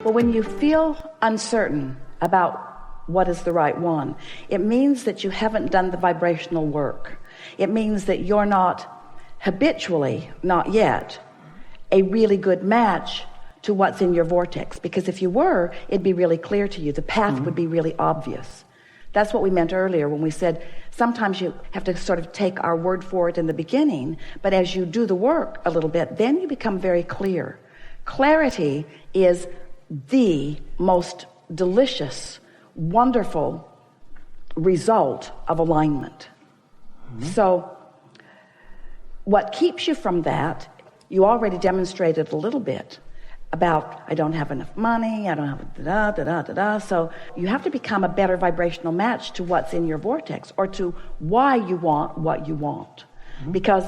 Well, when you feel uncertain about what is the right one, it means that you haven't done the vibrational work. It means that you're not habitually, not yet, a really good match to what's in your vortex. Because if you were, it'd be really clear to you. The path would be really obvious. That's what we meant earlier when we said sometimes you have to sort of take our word for it in the beginning, but as you do the work a little bit, then you become very clear. Clarity is the most delicious, wonderful result of alignment. So what keeps you from that, you already demonstrated a little bit about, I don't have enough money, I don't have da-da. So you have to become a better vibrational match to what's in your vortex, or to why you want what you want. Because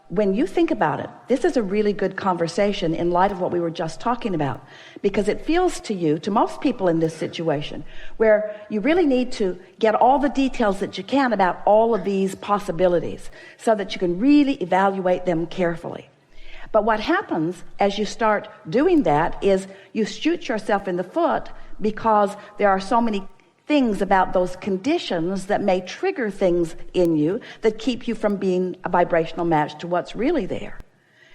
when you think about it, this is a really good conversation in light of what we were just talking about, because it feels to you, to most people in this situation, where you really need to get all the details that you can about all of these possibilities so that you can really evaluate them carefully. But what happens as you start doing that is you shoot yourself in the foot, because there are so many things about those conditions that may trigger things in you that keep you from being a vibrational match to what's really there.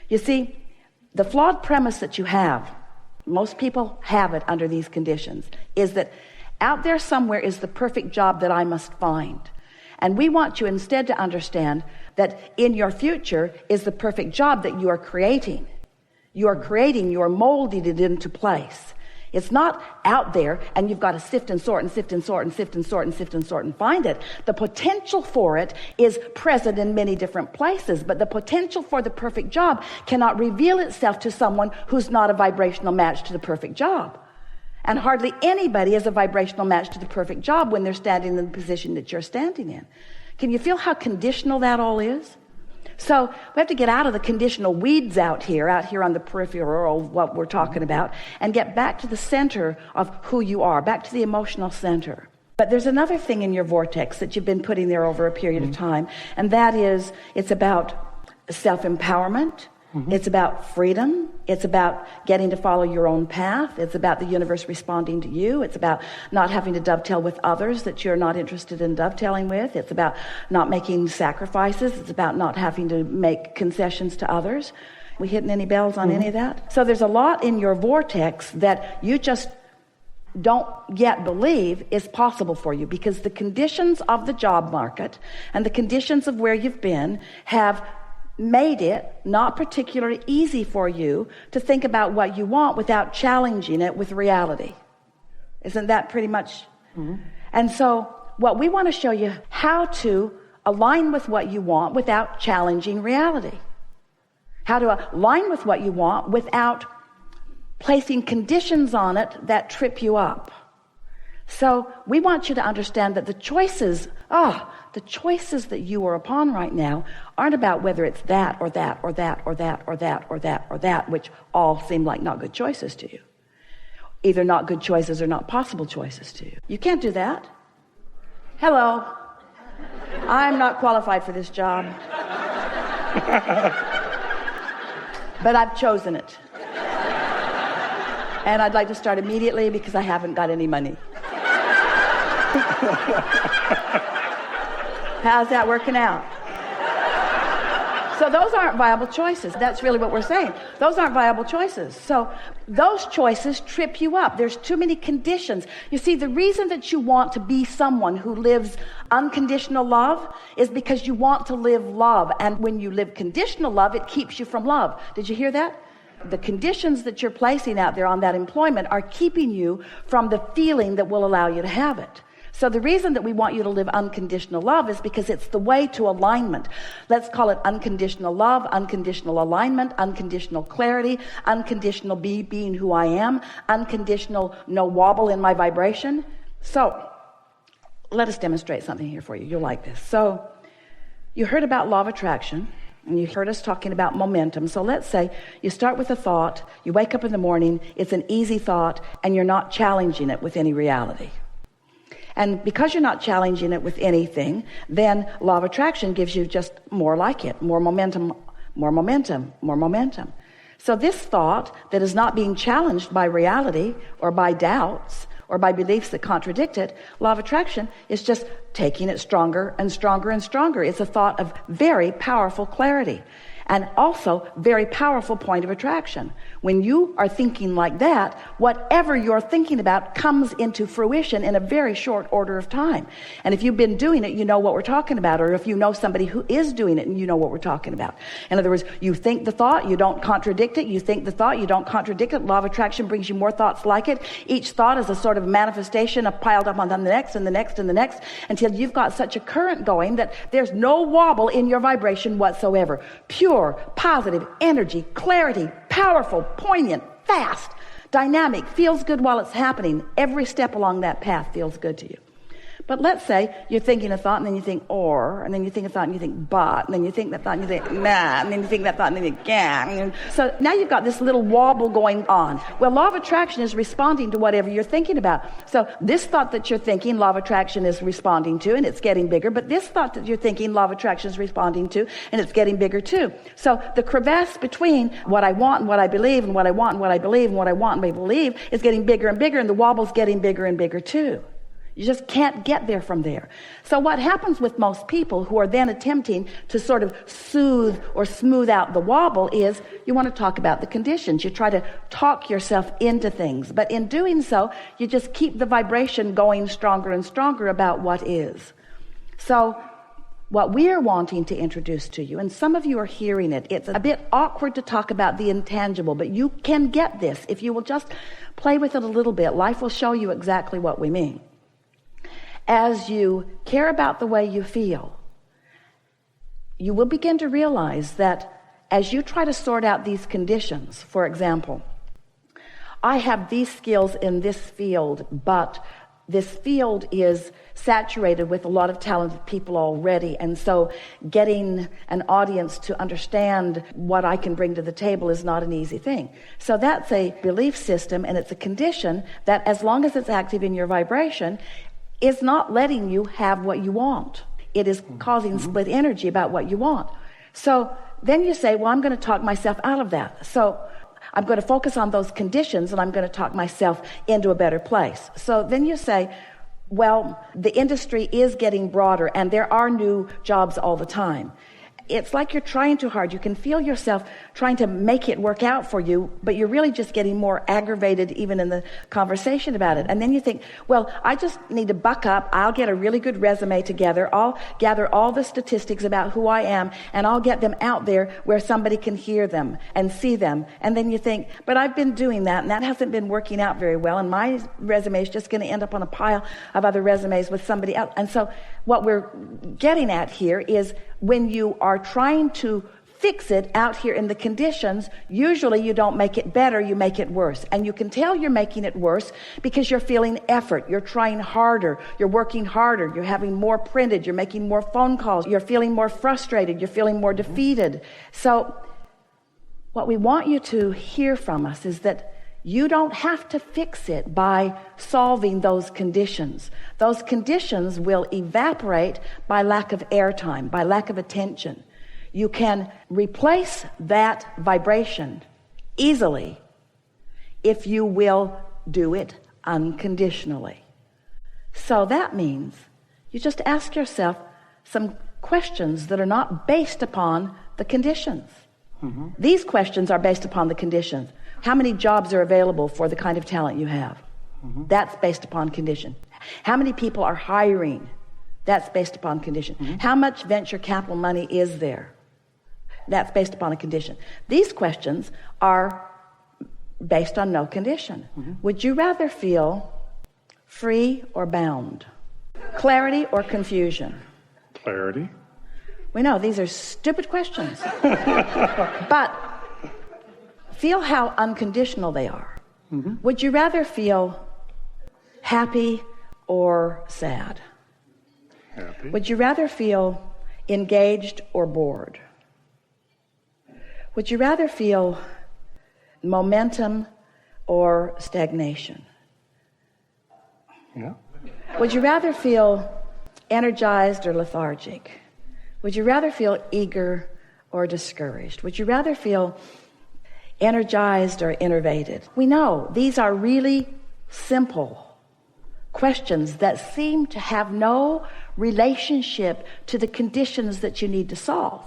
You see, the flawed premise that you have, most people have it under these conditions, is that out there somewhere is the perfect job that I must find. And we want you instead to understand that in your future is the perfect job that you are creating. You are creating, you are molding it into place. It's not out there and you've got to sift and sort and sift and sort and sift and sort and sift and sort and find it. The potential for it is present in many different places, but the potential for the perfect job cannot reveal itself to someone who's not a vibrational match to the perfect job. And hardly anybody is a vibrational match to the perfect job when they're standing in the position that you're standing in. Can you feel how conditional that all is? So we have to get out of the conditional weeds out here on the peripheral of what we're talking about, and get back to the center of who you are, back to the emotional center. But there's another thing in your vortex that you've been putting there over a period of time, and that is, it's about self-empowerment. It's about freedom. It's about getting to follow your own path. It's about the universe responding to you. It's about not having to dovetail with others that you're not interested in dovetailing with. It's about not making sacrifices. It's about not having to make concessions to others. We hitting any bells on any of that? So there's a lot in your vortex that you just don't yet believe is possible for you, because the conditions of the job market and the conditions of where you've been have made it not particularly easy for you to think about what you want without challenging it with reality. Isn't that pretty much? And so what we want to show you how to align with what you want without challenging reality. How to align with what you want without placing conditions on it that trip you up. So we want you to understand that the choices that you are upon right now aren't about whether it's that or that or that or that or that or that or that, which all seem like not good choices to you. Either not good choices or not possible choices to you. You can't do that. Hello. I'm not qualified for this job. But I've chosen it. And I'd like to start immediately because I haven't got any money. How's that working out? So those aren't viable choices. That's really what we're saying. Those aren't viable choices. So those choices trip you up. There's too many conditions. You see, the reason that you want to be someone who lives unconditional love is because you want to live love. And when you live conditional love, it keeps you from love. Did you hear that? The conditions that you're placing out there on that employment are keeping you from the feeling that will allow you to have it. So the reason that we want you to live unconditional love is because it's the way to alignment. Let's call it unconditional love, unconditional alignment, unconditional clarity, unconditional being who I am, unconditional no wobble in my vibration. So let us demonstrate something here for you. You'll like this. So you heard about law of attraction, and you heard us talking about momentum. So let's say you start with a thought, you wake up in the morning, it's an easy thought, and you're not challenging it with any reality. And because you're not challenging it with anything, then law of attraction gives you just more like it, more momentum, more momentum, more momentum. So this thought that is not being challenged by reality or by doubts or by beliefs that contradict it, law of attraction is just taking it stronger and stronger and stronger. It's a thought of very powerful clarity and also very powerful point of attraction. When you are thinking like that, whatever you're thinking about comes into fruition in a very short order of time. And if you've been doing it, you know what we're talking about. Or if you know somebody who is doing it, and you know what we're talking about. In other words, you think the thought, you don't contradict it. You think the thought, you don't contradict it. Law of attraction brings you more thoughts like it. Each thought is a sort of manifestation of piled up on the next and the next and the next, until you've got such a current going that there's no wobble in your vibration whatsoever. Pure, positive energy, clarity, powerful, poignant, fast, dynamic, feels good while it's happening. Every step along that path feels good to you. But let's say you're thinking a thought, and then you think or, and then you think a thought and you think but, and then you think that thought and you think nah, and then you think that thought and then you think yeah. So now you've got this little wobble going on. Well, law of attraction is responding to whatever you're thinking about. So this thought that you're thinking, law of attraction is responding to, and it's getting bigger. But this thought that you're thinking, law of attraction is responding to, and it's getting bigger too. So the crevasse between what I want and what I believe, and what I want and what I believe, and what I want and I believe is getting bigger and bigger, and the wobble's getting bigger and bigger too. You just can't get there from there. So what happens with most people who are then attempting to sort of soothe or smooth out the wobble is you want to talk about the conditions. You try to talk yourself into things. But in doing so, you just keep the vibration going stronger and stronger about what is. So what we're wanting to introduce to you, and some of you are hearing it, it's a bit awkward to talk about the intangible, but you can get this. If you will just play with it a little bit, life will show you exactly what we mean. As you care about the way you feel, you will begin to realize that as you try to sort out these conditions, for example, I have these skills in this field, but this field is saturated with a lot of talented people already, and so getting an audience to understand what I can bring to the table is not an easy thing. So that's a belief system, and it's a condition that, as long as it's active in your vibration, is not letting you have what you want. It is causing split energy about what you want. So then you say, well, I'm going to talk myself out of that. So I'm going to focus on those conditions, and I'm going to talk myself into a better place. So then you say, well, the industry is getting broader, and there are new jobs all the time. It's like you're trying too hard. You can feel yourself trying to make it work out for you, but you're really just getting more aggravated even in the conversation about it. And then you think, well, I just need to buck up. I'll get a really good resume together. I'll gather all the statistics about who I am, and I'll get them out there where somebody can hear them and see them. And then you think, but I've been doing that, and that hasn't been working out very well, and my resume is just going to end up on a pile of other resumes with somebody else. And so what we're getting at here is, when you are trying to fix it out here in the conditions, usually you don't make it better, you make it worse. And you can tell you're making it worse because you're feeling effort, you're trying harder, you're working harder, you're having more printed, you're making more phone calls, you're feeling more frustrated, you're feeling more defeated. So what we want you to hear from us is that you don't have to fix it by solving those conditions. Those conditions will evaporate by lack of airtime, by lack of attention. You can replace that vibration easily if you will do it unconditionally. So that means you just ask yourself some questions that are not based upon the conditions. Mm-hmm. These questions are based upon the conditions. How many jobs are available for the kind of talent you have? Mm-hmm. That's based upon condition. How many people are hiring? That's based upon condition. Mm-hmm. How much venture capital money is there? That's based upon a condition. These questions are based on no condition. Mm-hmm. Would you rather feel free or bound? Clarity or confusion? Clarity. We know these are stupid questions. But feel how unconditional they are. Mm-hmm. Would you rather feel happy or sad? Happy. Would you rather feel engaged or bored? Would you rather feel momentum or stagnation? Yeah. Would you rather feel energized or lethargic? Would you rather feel eager or discouraged? Would you rather feel energized or innervated? We know these are really simple questions that seem to have no relationship to the conditions that you need to solve.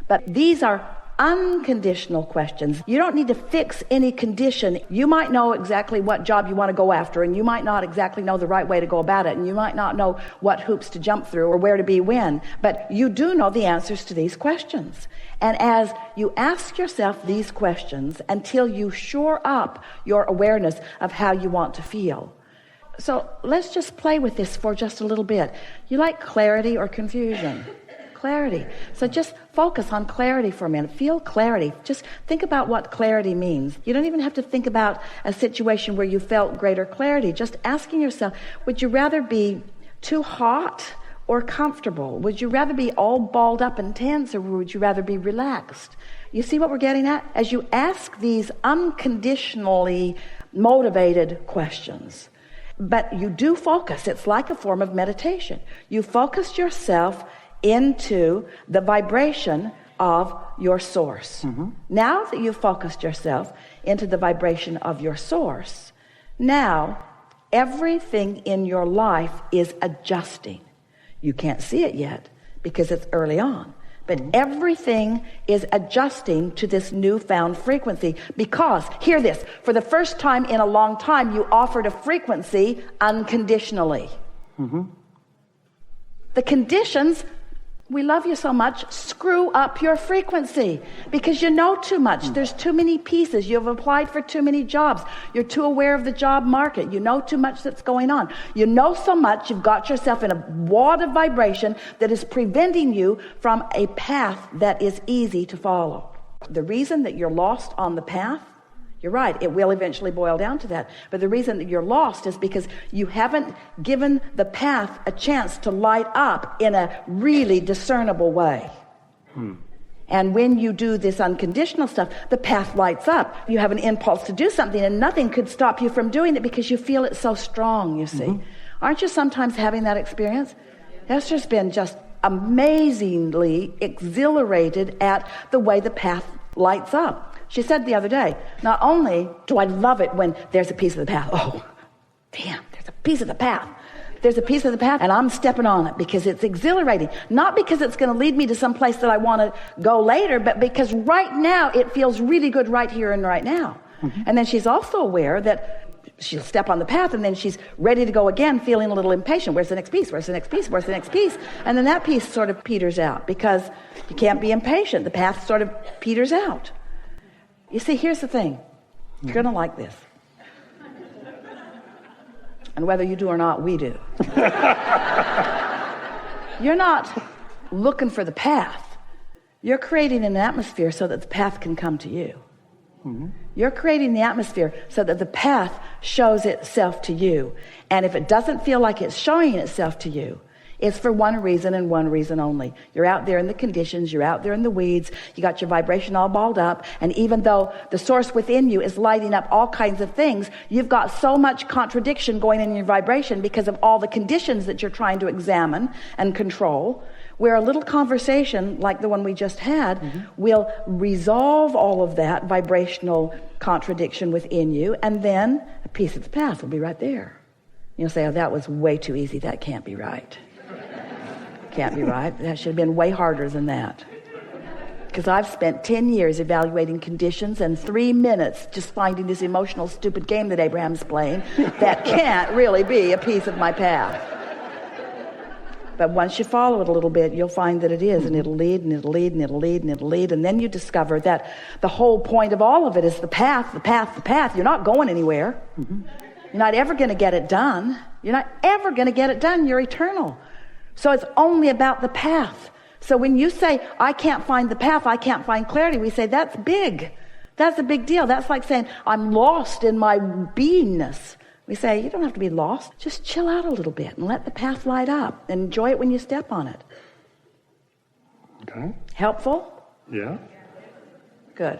But these are unconditional questions. You don't need to fix any condition. You might know exactly what job you want to go after, and you might not exactly know the right way to go about it, and you might not know what hoops to jump through or where to be when, but you do know the answers to these questions. And as you ask yourself these questions until you shore up your awareness of how you want to feel. So let's just play with this for just a little bit. You like clarity or confusion? Clarity. So just focus on clarity for a minute. Feel clarity. Just think about what clarity means. You don't even have to think about a situation where you felt greater clarity. Just asking yourself, would you rather be too hot or comfortable? Would you rather be all balled up and tense, or would you rather be relaxed? You see what we're getting at? As you ask these unconditionally motivated questions, but you do focus. It's like a form of meditation. You focus yourself into the vibration of your source. Now that you've focused yourself into the vibration of your source, now everything in your life is adjusting. You can't see it yet because it's early on, but everything is adjusting to this newfound frequency, because, hear this, for the first time in a long time, you offered a frequency unconditionally. The conditions, we love you so much, screw up your frequency because you know too much. There's too many pieces. You've applied for too many jobs. You're too aware of the job market. You know too much that's going on. You know so much, you've got yourself in a wad of vibration that is preventing you from a path that is easy to follow. The reason that you're lost on the path, you're right, it will eventually boil down to that. But the reason that you're lost is because you haven't given the path a chance to light up in a really discernible way. And when you do this unconditional stuff, the path lights up. You have an impulse to do something, and nothing could stop you from doing it because you feel it so strong, you see. Aren't you sometimes having that experience? Esther's been just amazingly exhilarated at the way the path lights up. She said the other day, not only do I love it when there's a piece of the path, oh, damn, there's a piece of the path. There's a piece of the path, and I'm stepping on it because it's exhilarating. Not because it's going to lead me to some place that I want to go later, but because right now it feels really good right here and right now. And then she's also aware that she'll step on the path, and then she's ready to go again, feeling a little impatient. Where's the next piece? Where's the next piece? Where's the next piece? And then that piece sort of peters out because you can't be impatient. The path sort of peters out. You see, here's the thing. You're going to like this. And whether you do or not, we do. You're not looking for the path. You're creating an atmosphere so that the path can come to you. You're creating the atmosphere so that the path shows itself to you. And if it doesn't feel like it's showing itself to you, it's for one reason and one reason only. You're out there in the conditions, you're out there in the weeds, you got your vibration all balled up, and even though the source within you is lighting up all kinds of things, you've got so much contradiction going in your vibration because of all the conditions that you're trying to examine and control, where a little conversation like the one we just had will resolve all of that vibrational contradiction within you, and then a piece of the path will be right there. You'll say, oh, that was way too easy, that can't be right. Can't be right. That should have been way harder than that. Because I've spent 10 years evaluating conditions and 3 minutes just finding this emotional stupid game that Abraham's playing that can't really be a piece of my path. But once you follow it a little bit, you'll find that it is, and it'll lead, and it'll lead, and it'll lead, and it'll lead, and then you discover that the whole point of all of it is the path, the path, the path. You're not going anywhere. You're not ever going to get it done. You're not ever going to get it done. You're eternal. So it's only about the path. So when you say, I can't find the path, I can't find clarity, we say, that's big. That's a big deal. That's like saying, I'm lost in my beingness. We say, you don't have to be lost. Just chill out a little bit and let the path light up and enjoy it when you step on it. Okay. Helpful? Yeah. Good.